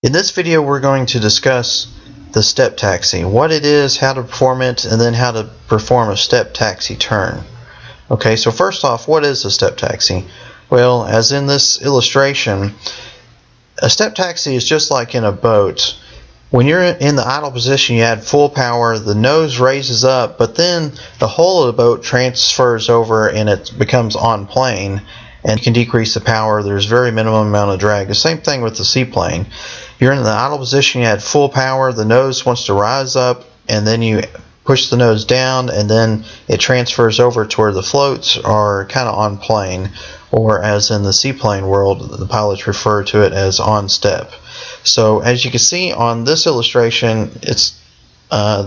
In this video we're going to discuss the step taxi, what it is, how to perform it, and then how to perform a step taxi turn. Okay, so first off, what is a step taxi? Well, as in this illustration, a step taxi is just like in a boat. When you're in the idle position, you add full power, the nose raises up, but then the whole of the boat transfers over and it becomes on plane, and you can decrease the power. There's very minimum amount of drag. The same thing with the seaplane. You're in the idle position, you add full power, the nose wants to rise up, and then you push the nose down, and then it transfers over to where the floats are kind of on plane, or as in the seaplane world, the pilots refer to it as on step. So as you can see on this illustration, it's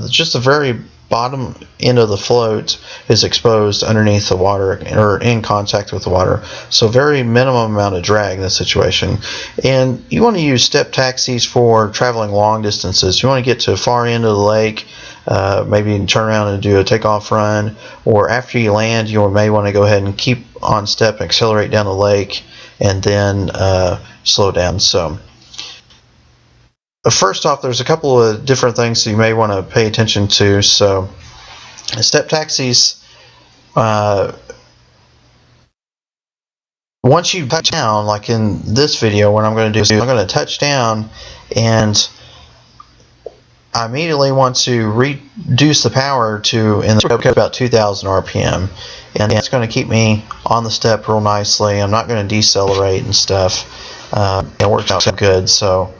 just the very bottom end of the float is exposed underneath the water or in contact with the water, so very minimum amount of drag in this situation. And you want to use step taxis for traveling long distances. You want to get to a far end of the lake, maybe turn around and do a takeoff run, or after you land you may want to go ahead and keep on step and accelerate down the lake and then slow down. So first off, there's a couple of different things that you may want to pay attention to. So step taxis, once you touch down, like in this video, what I'm going to do is I'm going to touch down, and I immediately want to reduce the power to about 2,000 RPM, and that's going to keep me on the step real nicely. I'm not going to decelerate and stuff. It works out good. So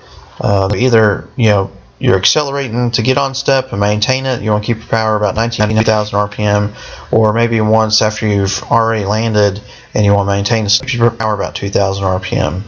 either you're accelerating to get on step and maintain it, you want to keep your power about 19,000 RPM, or maybe once after you've already landed and you want to maintain your power about 2,000 RPM.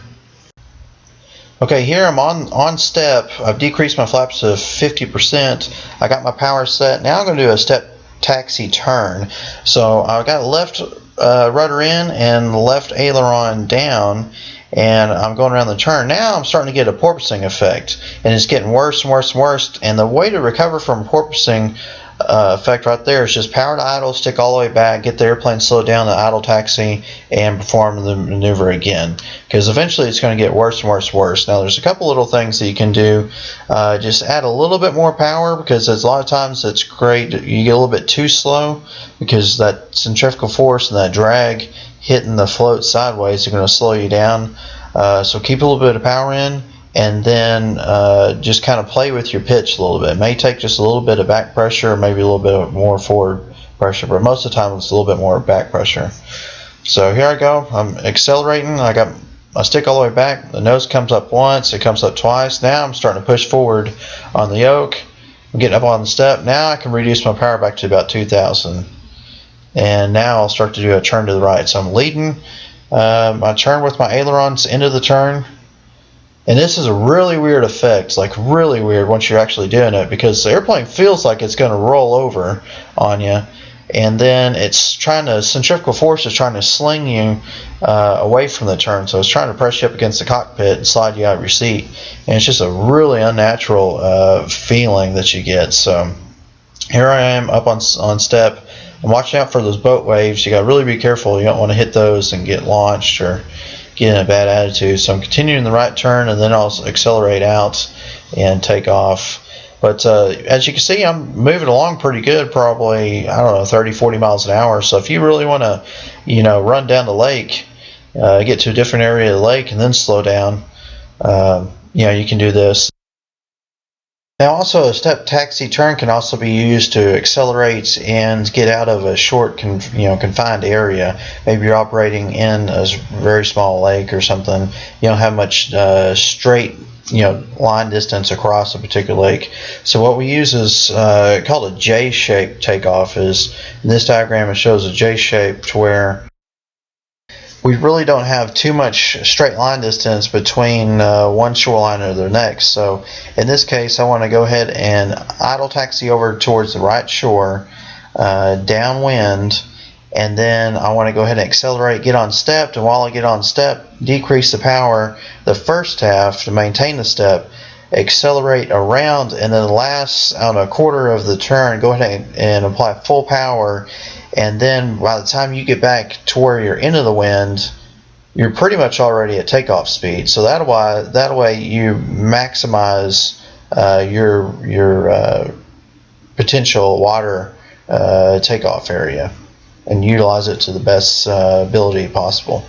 Okay, here I'm on step. I've decreased my flaps to 50%. I got my power set. Now I'm going to do a step taxi turn. So I've got left rudder in and left aileron down, and I'm going around the turn. Now I'm starting to get a porpoising effect, and it's getting worse and worse and worse. And the way to recover from porpoising effect right there is just power to idle, stick all the way back, get the airplane slowed down, the idle taxi, and perform the maneuver again, because eventually it's going to get worse and worse and worse. Now there's a couple little things that you can do. Just add a little bit more power, because a lot of times it's great, you get a little bit too slow, because that centrifugal force and that drag hitting the float sideways are going to slow you down. So keep a little bit of power in, and then just kind of play with your pitch a little bit. It may take just a little bit of back pressure, maybe a little bit more forward pressure, but most of the time it's a little bit more back pressure. So here I go. I'm accelerating. I got my stick all the way back. The nose comes up once, it comes up twice. Now I'm starting to push forward on the yoke. I'm getting up on the step. Now I can reduce my power back to about 2,000. And now I'll start to do a turn to the right. So I'm leading my turn with my ailerons into the turn. And this is a really weird effect, like really weird once you're actually doing it, because the airplane feels like it's going to roll over on you, and then it's trying to, centrifugal force is trying to sling you away from the turn, so it's trying to press you up against the cockpit and slide you out of your seat, and it's just a really unnatural feeling that you get. So here I am up on step. I'm watching out for those boat waves. You got to really be careful. You don't want to hit those and get launched or get in a bad attitude. So I'm continuing the right turn, and then I'll accelerate out and take off. But as you can see, I'm moving along pretty good, probably, I don't know, 30-40 miles an hour. So if you really want to run down the lake, get to a different area of the lake and then slow down, you can do this. Now also, a step taxi turn can also be used to accelerate and get out of a short confined area. Maybe you're operating in a very small lake or something. You don't have much straight line distance across a particular lake. So what we use is called a J-shaped takeoff. In this diagram it shows a J-shape to where we really don't have too much straight line distance between one shoreline or the next. So in this case, I want to go ahead and idle taxi over towards the right shore, downwind, and then I want to go ahead and accelerate, get on step, and while I get on step, decrease the power the first half to maintain the step, accelerate around, and then the last, quarter of the turn, go ahead and apply full power, and then by the time you get back to where you're into the wind, you're pretty much already at takeoff speed. So that way you maximize your potential water takeoff area and utilize it to the best ability possible.